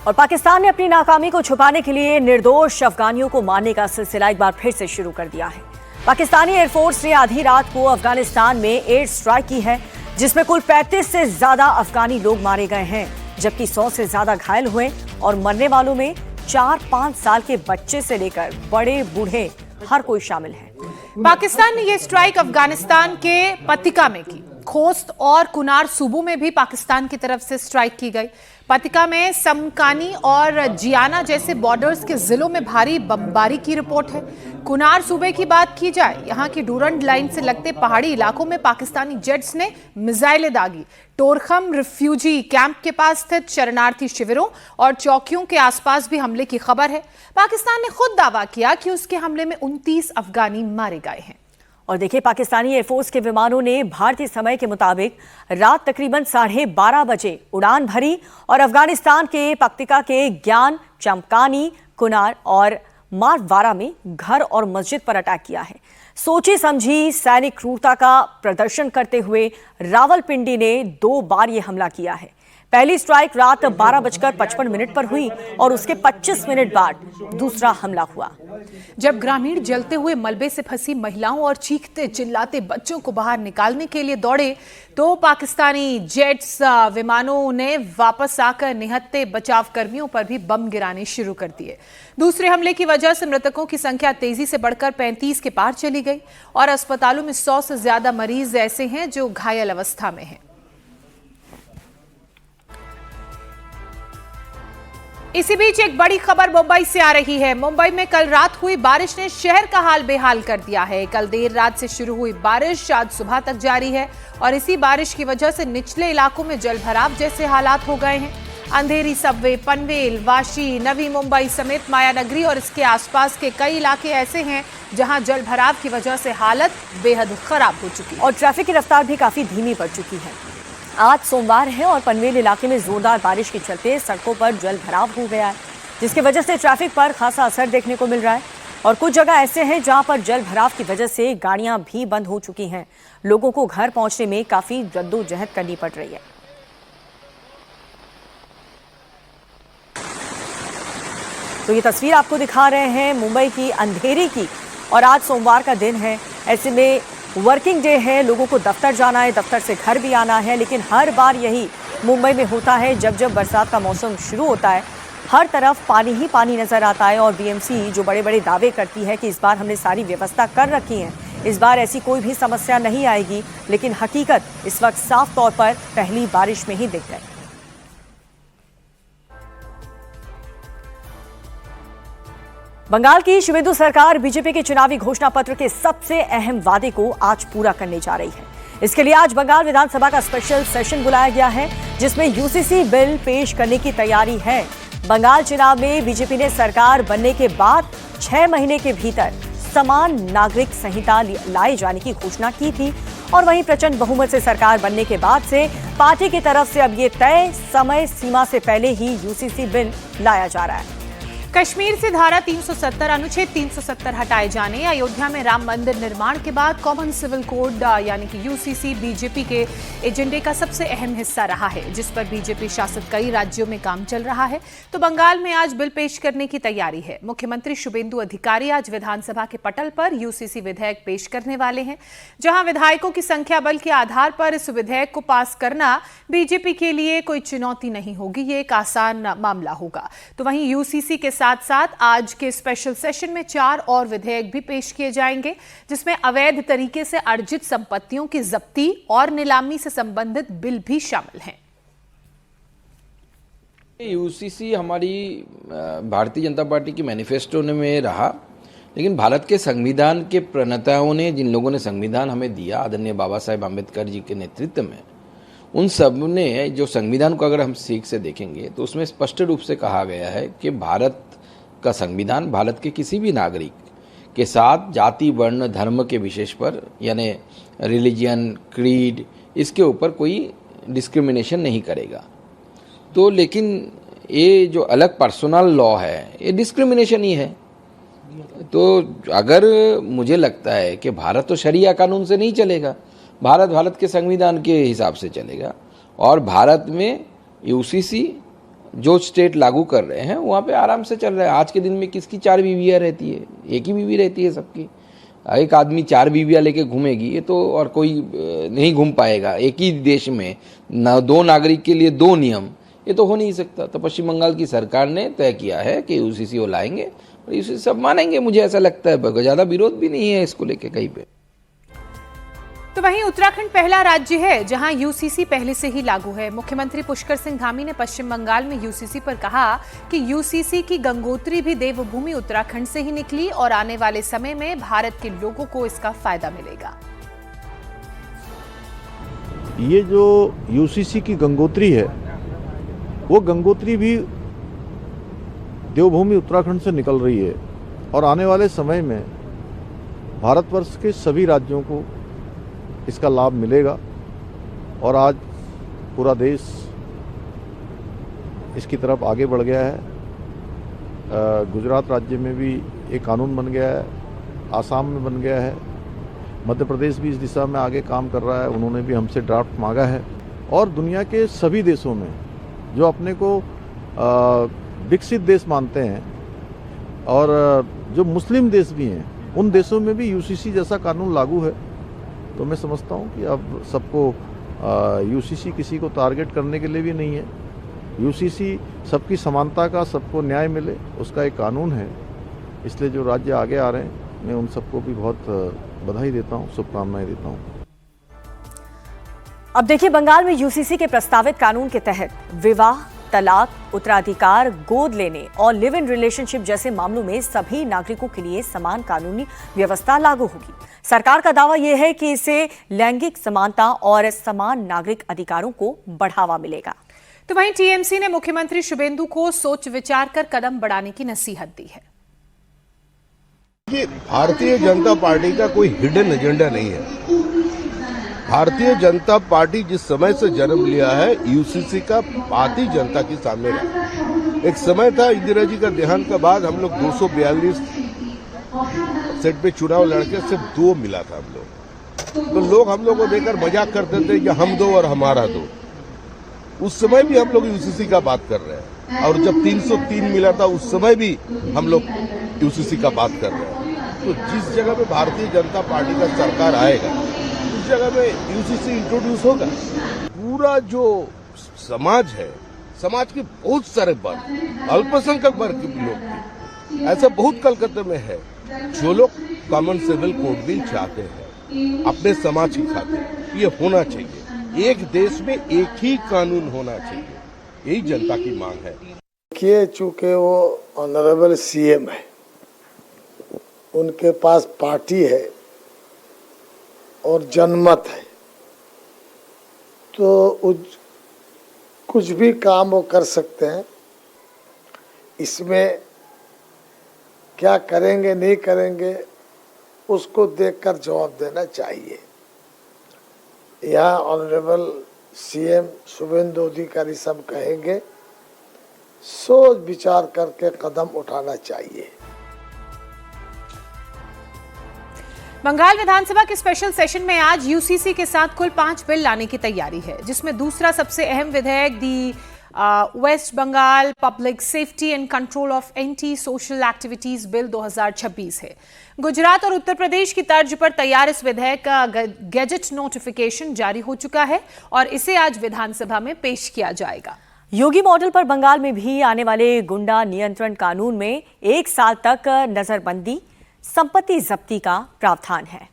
और पाकिस्तान ने अपनी नाकामी को छुपाने के लिए निर्दोष अफगानियों को मारने का सिलसिला एक बार फिर से शुरू कर दिया है। पाकिस्तानी एयरफोर्स ने आधी रात को अफगानिस्तान में एयर स्ट्राइक की है, जिसमें कुल 35 से ज्यादा अफगानी लोग मारे गए हैं, जबकि 100 से ज्यादा घायल हुए और मरने वालों में 4-5 साल के बच्चे से लेकर बड़े बूढ़े हर कोई शामिल है। पाकिस्तान ने यह स्ट्राइक अफगानिस्तान के पतिका में की। खोस्त और कुनार सूबों में भी पाकिस्तान की तरफ से स्ट्राइक की गई। पतिका में समकानी और जियाना जैसे बॉर्डर्स के जिलों में भारी बमबारी की रिपोर्ट है। कुनार सूबे की बात की जाए, यहां की डूरंड लाइन से लगते पहाड़ी इलाकों में पाकिस्तानी जेट्स ने मिसाइलें दागी। टोरखम रिफ्यूजी कैंप के पास स्थित शरणार्थी शिविरों और चौकियों के आसपास भी हमले की खबर है। पाकिस्तान ने खुद दावा किया कि उसके हमले में 29 अफगानी मारे गए हैं। और देखिए, पाकिस्तानी एयरफोर्स के विमानों ने भारतीय समय के मुताबिक रात तकरीबन 12:30 बजे उड़ान भरी और अफगानिस्तान के पक्तिका के ज्ञान, चमकानी, कुनार और मारवारा में घर और मस्जिद पर अटैक किया है। सोची समझी सैनिक क्रूरता का प्रदर्शन करते हुए रावलपिंडी ने 2 बार यह हमला किया है। पहली स्ट्राइक रात 12:55 पर हुई और उसके 25 मिनट बाद दूसरा हमला हुआ। जब ग्रामीण जलते हुए मलबे से फंसी महिलाओं और चीखते चिल्लाते बच्चों को बाहर निकालने के लिए दौड़े, तो पाकिस्तानी जेट्स विमानों ने वापस आकर निहत्थे बचाव कर्मियों पर भी बम गिराने शुरू कर दिए। दूसरे हमले की वजह से मृतकों की संख्या तेजी से बढ़कर 35 के पार चली गई और अस्पतालों में 100 से ज्यादा मरीज ऐसे हैं जो घायल अवस्था में हैं। इसी बीच एक बड़ी खबर मुंबई से आ रही है। मुंबई में कल रात हुई बारिश ने शहर का हाल बेहाल कर दिया है। कल देर रात से शुरू हुई बारिश आज सुबह तक जारी है और इसी बारिश की वजह से निचले इलाकों में जलभराव जैसे हालात हो गए हैं। अंधेरी, सबवे, पनवेल, वाशी, नवी मुंबई समेत मायानगरी और इसके आसपास के कई इलाके ऐसे हैं जहां जलभराव की वजह से हालत बेहद खराब हो चुकी है और ट्रैफिक की रफ्तार भी काफी धीमी पड़ चुकी है। आज सोमवार है और पनवेल इलाके में जोरदार बारिश के चलते सड़कों पर जल भराव हो गया है, जिसकी वजह से ट्रैफिक पर खासा असर देखने को मिल रहा है और कुछ जगह ऐसे हैं जहां पर जल भराव की वजह से गाड़ियां भी बंद हो चुकी हैं। लोगों को घर पहुंचने में काफी जद्दोजहद करनी पड़ रही है। तो ये तस्वीर आपको दिखा रहे हैं मुंबई की अंधेरी की और आज सोमवार का दिन है। ऐसे में वर्किंग डे है, लोगों को दफ्तर जाना है, दफ्तर से घर भी आना है, लेकिन हर बार यही मुंबई में होता है। जब जब बरसात का मौसम शुरू होता है, हर तरफ पानी ही पानी नजर आता है और बीएमसी जो बड़े बड़े दावे करती है कि इस बार हमने सारी व्यवस्था कर रखी है, इस बार ऐसी कोई भी समस्या नहीं आएगी, लेकिन हकीकत इस वक्त साफ तौर पर पहली बारिश में ही दिख गई। बंगाल की शुवेंदु सरकार बीजेपी के चुनावी घोषणा पत्र के सबसे अहम वादे को आज पूरा करने जा रही है। इसके लिए आज बंगाल विधानसभा का स्पेशल सेशन बुलाया गया है, जिसमें यूसीसी बिल पेश करने की तैयारी है। बंगाल चुनाव में बीजेपी ने सरकार बनने के बाद 6 महीने के भीतर समान नागरिक संहिता लाए जाने की घोषणा की थी और वहीं प्रचंड बहुमत से सरकार बनने के बाद से पार्टी की तरफ से अब ये तय समय सीमा से पहले ही यूसीसी बिल लाया जा रहा है। कश्मीर से धारा 370 अनुच्छेद 370 हटाए जाने, अयोध्या में राम मंदिर निर्माण के बाद कॉमन सिविल कोड यानी कि यूसीसी बीजेपी के एजेंडे का सबसे अहम हिस्सा रहा है, जिस पर बीजेपी शासित कई राज्यों में काम चल रहा है। तो बंगाल में आज बिल पेश करने की तैयारी है। मुख्यमंत्री शुवेंदु अधिकारी आज विधानसभा के पटल पर यूसीसी विधेयक पेश करने वाले हैं, जहां विधायकों की संख्या बल के आधार पर इस विधेयक को पास करना बीजेपी के लिए कोई चुनौती नहीं होगी, ये एक आसान मामला होगा। तो वहीं यूसीसी के साथ साथ आज के स्पेशल सेशन में 4 और विधेयक भी पेश किए जाएंगे, जिसमें अवैध तरीके से अर्जित संपत्तियों की जब्ती और नीलामी से संबंधित बिल भी शामिल हैं। यूसीसी हमारी भारतीय जनता पार्टी की मैनिफेस्टो में रहा, लेकिन भारत के संविधान के प्रणेताओं ने, जिन लोगों ने संविधान हमें दिया, आदरणीय बाबा साहेब आम्बेडकर जी के नेतृत्व में, उन सब ने जो संविधान को अगर हम सीख से देखेंगे तो उसमें स्पष्ट रूप से कहा गया है कि भारत का संविधान भारत के किसी भी नागरिक के साथ जाति, वर्ण, धर्म के विशेष पर, यानी रिलीजन, क्रीड, इसके ऊपर कोई डिस्क्रिमिनेशन नहीं करेगा। तो लेकिन ये जो अलग पर्सनल लॉ है, ये डिस्क्रिमिनेशन ही है। तो अगर मुझे लगता है कि भारत तो शरिया कानून से नहीं चलेगा, भारत के संविधान के हिसाब से चलेगा और भारत में यूसीसी जो स्टेट लागू कर रहे हैं वहाँ पे आराम से चल रहा है। आज के दिन में किसकी 4 बीवियाँ रहती है? एक ही बीवी रहती है सबकी। एक आदमी 4 बीवियाँ लेके घूमेगी ये तो, और कोई नहीं घूम पाएगा। एक ही देश में 2 नागरिक के लिए 2 नियम, ये तो हो नहीं सकता। तो पश्चिम बंगाल की सरकार ने तय किया है कि यूसीसी वो लाएंगे और यूसीसी सब मानेंगे, मुझे ऐसा लगता है। ज़्यादा विरोध भी नहीं है इसको लेके कहीं पे। तो वहीं उत्तराखंड पहला राज्य है जहां यूसीसी पहले से ही लागू है। मुख्यमंत्री पुष्कर सिंह धामी ने पश्चिम बंगाल में यूसीसी पर कहा कि यूसीसी की गंगोत्री भी देवभूमि उत्तराखंड से ही निकली और आने वाले समय में भारत के लोगों को इसका फायदा मिलेगा। ये जो यूसीसी की गंगोत्री है, वो गंगोत्री भी देवभूमि उत्तराखंड से निकल रही है और आने वाले समय में भारतवर्ष के सभी राज्यों को इसका लाभ मिलेगा। और आज पूरा देश इसकी तरफ आगे बढ़ गया है। गुजरात राज्य में भी एक कानून बन गया है, आसाम में बन गया है, मध्य प्रदेश भी इस दिशा में आगे काम कर रहा है। उन्होंने भी हमसे ड्राफ्ट मांगा है और दुनिया के सभी देशों में जो अपने को विकसित देश मानते हैं और जो मुस्लिम देश भी हैं, उन देशों में भी यूसीसी जैसा कानून लागू है। तो मैं समझता हूँ कि अब सबको यूसीसी किसी को टारगेट करने के लिए भी नहीं है। यूसीसी सबकी समानता का, सबको न्याय मिले, उसका एक कानून है। इसलिए जो राज्य आगे आ रहे हैं, मैं उन सबको भी बहुत बधाई देता हूँ, शुभकामनाएं देता हूँ। अब देखिए, बंगाल में यूसीसी के प्रस्तावित कानून के तहत विवाह, तलाक, उत्तराधिकार, गोद लेने और लिव इन रिलेशनशिप जैसे मामलों में सभी नागरिकों के लिए समान कानूनी व्यवस्था लागू होगी। सरकार का दावा यह है कि इससे लैंगिक समानता और समान नागरिक अधिकारों को बढ़ावा मिलेगा। तो वहीं टीएमसी ने मुख्यमंत्री शुभेंदु को सोच विचार कर कदम बढ़ाने की नसीहत दी है। ये भारतीय जनता पार्टी का कोई हिडन एजेंडा नहीं है। भारतीय जनता पार्टी जिस समय से जन्म लिया है, यूसीसी का बात ही जनता के सामने रहा। एक समय था इंदिरा जी का देहांत के बाद हम लोग 242 सीट पे चुनाव लड़के सिर्फ 2 मिला था हम लोग। तो लोग हम लोग को देखकर मजाक करते थे कि हम 2 और हमारा 2। उस समय भी हम लोग यूसीसी का बात कर रहे हैं और जब 303 मिला था उस समय भी हम लोग यूसीसी का बात कर रहे हैं। तो जिस जगह पे भारतीय जनता पार्टी का सरकार आएगा, उस जगह में यूसीसी इंट्रोड्यूस होगा। पूरा जो समाज है, समाज के बहुत सारे वर्ग, अल्पसंख्यक वर्ग के लोग थे, ऐसा बहुत कलकत्ते में है जो लोग कॉमन सिविल कोड बिल चाहते हैं अपने समाज की खातिर। ये होना चाहिए, एक देश में एक ही कानून होना चाहिए, यही जनता की मांग है। देखिए, चूंकि वो ऑनरेबल सीएम है, उनके पास पार्टी है और जनमत है, तो कुछ भी काम वो कर सकते हैं। इसमें क्या करेंगे नहीं करेंगे उसको देखकर जवाब देना चाहिए। यहाँ ऑनरेबल सीएम शुभेंदु अधिकारी सब कहेंगे, सोच विचार करके कदम उठाना चाहिए। बंगाल विधानसभा के स्पेशल सेशन में आज यूसीसी के साथ कुल 5 बिल लाने की तैयारी है, जिसमें दूसरा सबसे अहम विधेयक the West Bengal public safety and control of anti social activities bill 2026 है। गुजरात और उत्तर प्रदेश की तर्ज पर तैयार इस विधेयक का गैजेट नोटिफिकेशन जारी हो चुका है और इसे आज विधानसभा में पेश किया जाएगा। योगी मॉडल पर बंगाल में भी आने वाले गुंडा नियंत्रण कानून में 1 साल तक नजरबंदी, संपत्ति जब्ती का प्रावधान है।